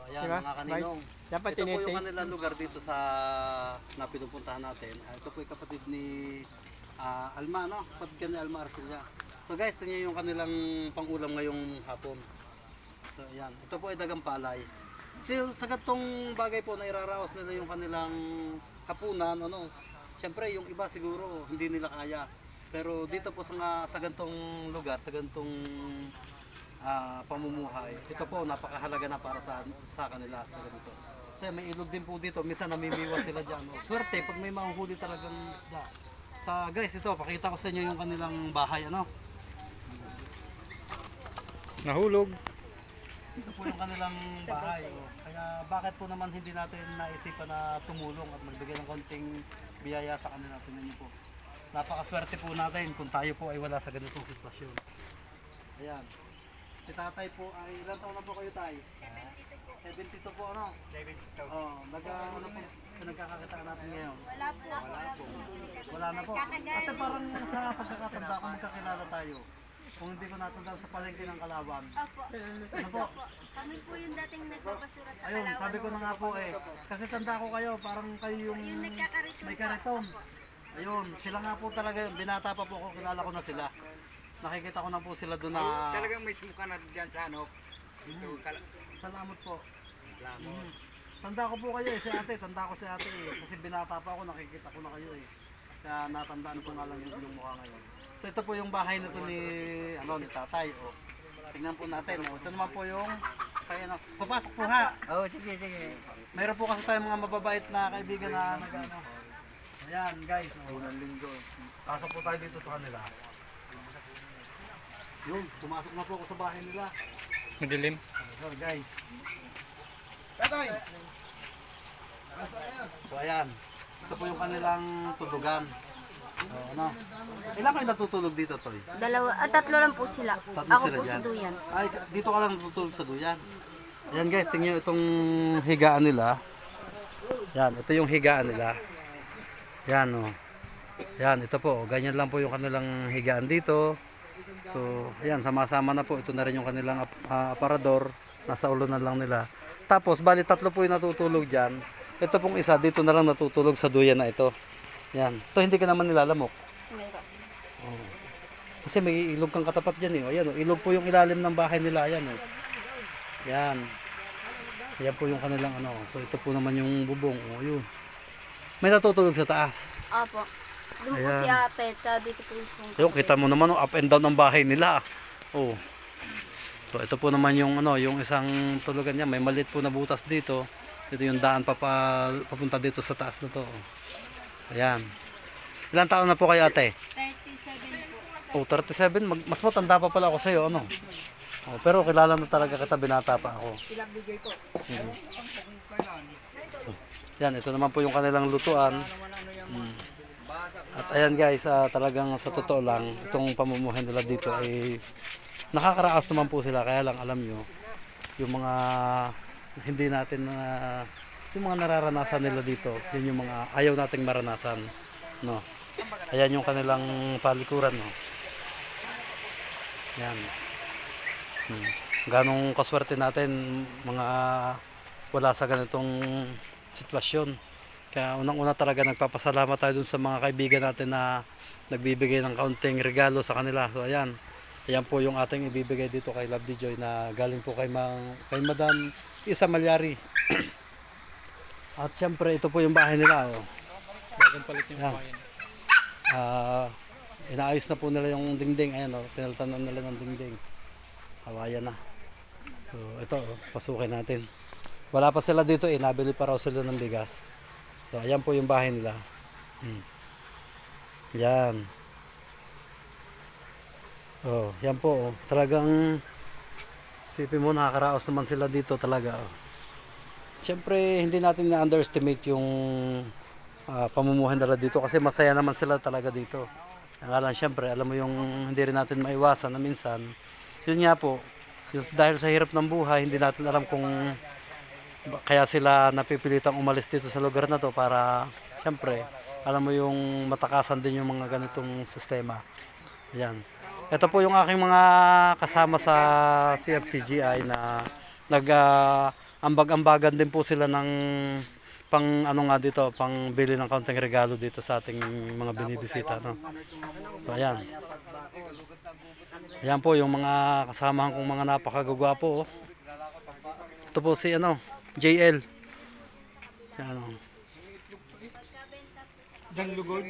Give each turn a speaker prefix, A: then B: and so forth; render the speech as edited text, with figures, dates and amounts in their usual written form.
A: ayan
B: Diba?
A: mga kaninong.
B: Yan pa
A: Ito po yung
B: tinitaste.
A: kanilang lugar dito sa na pinupuntahan natin. Ito po yung kapatid ni Alma, no? Kapatid ka ni Alma Arcilla. So guys, ito niyo yung kanilang pangulam ngayong hapon. So ayan, ito po ay dagang palay. So, sa gatong bagay po na iraraos nila yung kanilang hapunan, ano, syempre yung iba siguro hindi nila kaya. Pero dito po sa gantong lugar, sa gantong pamumuhay, ito po napakahalaga na para sa kanila. Sa ganito. Kasi may ilog din po dito, minsan namimiwas sila dyan. O, swerte pag may mahuhuli talagang isda. Guys, ito, pakita ko sa inyo yung kanilang bahay, ano.
B: Nahulog.
A: Ito po yung kanilang bahay. Oh. Kaya bakit po naman hindi natin naisipan na tumulong at magbigay ng konting biyaya sa kanila. Tingnan niyo po. Napakaswerte po natin kung tayo po ay wala sa ganitong sitwasyon. Ayan. Si tatay po ay, ilang taon na po kayo tay? 72 po ano? 72. Oh, ano po nagkakakitaan natin ngayon?
C: Wala po.
A: Wala na po. Ate parang sa pagkakatanda ko magkakilala tayo. Kung hindi ko natandaan sa palengke ng Kalawan.
C: Opo.
A: Ano po?
C: Kami po yung dating nagbabasura sa
A: Ayun,
C: Kalawan.
A: sabi ko na nga po eh. Kasi tanda ko kayo, parang kayo yung
C: Yung nagkakariton
A: may
C: po.
A: kariton. Ayun, sila nga po talaga, binata pa po ako, kilala ko na sila. Nakikita ko na po sila doon na...
D: Talagang may sumuka na dyan sa ano. Ito,
A: Salamat po.
D: Salamat.
A: Tanda ko po kayo eh, si ate, tanda ko si ate eh. Kasi binata pa ako, nakikita ko na kayo eh. Kaya natandaan ko nga lang yung mukha ngayon. So ito po yung bahay nito ni tatay. Oh. Tingnan po natin. Oh. Ito naman po yung kaya na. Papasok po ha.
D: Oo, sige, sige.
A: Mayroon po kasi tayong mga mababait na kaibigan na nagano. Ayan guys. Oh. Pasok po tayo dito sa kanila. Yun, pumasok na po ako sa bahay nila.
B: Madilim.
A: So guys. Tatay! So ayan. Ito po yung kanilang tulugan. Ano? Ilan kayo natutulog dito, Toy?
C: Tatlo lang po sila.
A: Tatlo
C: Ako
A: sila
C: po si
A: dyan?
C: Duyan.
A: Ay, dito ka lang natutulog sa duyan. Ayan guys, tingnan nyo itong higaan nila. Yan, ito yung higaan nila. Yan o. Yan, ito po. Ganyan lang po yung kanilang higaan dito. So, ayan, sama-sama na po. Ito na rin yung kanilang aparador. Nasa ulunan lang nila. Tapos, bali tatlo po yung natutulog dyan. Ito pong isa, dito na lang natutulog sa duyan na ito. Yan. Ito hindi ka naman nilalamok. Oh. Kasi may ilog kang katapat dyan eh. O, ayan, o, ilog po yung ilalim ng bahay nila. Ayan o. Yan. Yan po yung kanilang ano. So ito po naman yung bubong. O yun. May natutulog sa taas.
C: Opo. Doon po
A: Ayan.
C: si ate. Dito po yung
A: Ayun, kita mo naman up and down ng bahay nila. Oh. So ito po naman yung ano, yung isang tulugan niya. May maliit po na butas dito. Dito yung daan papunta dito sa taas na to. Ayan. Ilang taon na po kayo ate?
C: 37 po.
A: Oh, 37. Mas matanda pa pala ako sa iyo, ano? Oh, pero kilala na talaga kita, binata pa ako. Mhm. Yan, ito naman po yung kanilang lutuan. At ayan guys, talagang sa totoo lang, itong pamumuhay nila dito ay nakakaraos naman po sila. Kaya lang alam nyo, yung mga hindi natin yung mga nararanasan nila dito, yun yung mga ayaw nating maranasan. No? Ayan yung kanilang palikuran. No? Yan. Ganong kaswerte natin mga wala sa ganitong sitwasyon. Kaya unang-una talaga nagpapasalamat tayo dun sa mga kaibigan natin na nagbibigay ng kaunting regalo sa kanila. So ayan. Ayan po yung ating ibibigay dito kay Lovely Joy na galing po kay Madam Isa Malyari. At syempre ito po yung bahay nila. Oh.
B: Bagong palit yung
A: Yan.
B: bayan.
A: Inaayos na po nila yung dingding. Ayan o, pinalitan na nila ng dingding. Hawayan na. So ito, pasukin natin. Wala pa sila dito eh, nabili pa raw sila ng bigas. So ayan po yung bahay nila. Yan. Oh, yan po oh. Talagang sipin mo nakakaraos naman sila dito talaga oh. Siyempre hindi natin na-underestimate yung pamumuhay nila dito kasi masaya naman sila talaga dito. Ang alam siyempre, alam mo yung hindi rin natin maiwasan na minsan. Yun nga po, dahil sa hirap ng buhay, hindi natin alam kung kaya sila napipilitang umalis dito sa lugar na to para siyempre, alam mo yung matakasan din yung mga ganitong sistema. Ayan. Ito po yung aking mga kasama sa CFCGI na ambag-ambagan din po sila ng pang ano nga dito, pang bili ng kaunting regalo dito sa ating mga binibisita, no. So, ayan. Ayan po yung mga kasamahan kong mga napakagugwapo, oh. Ito po si ano, JL. Ayan, oh.
B: Diyan lugod.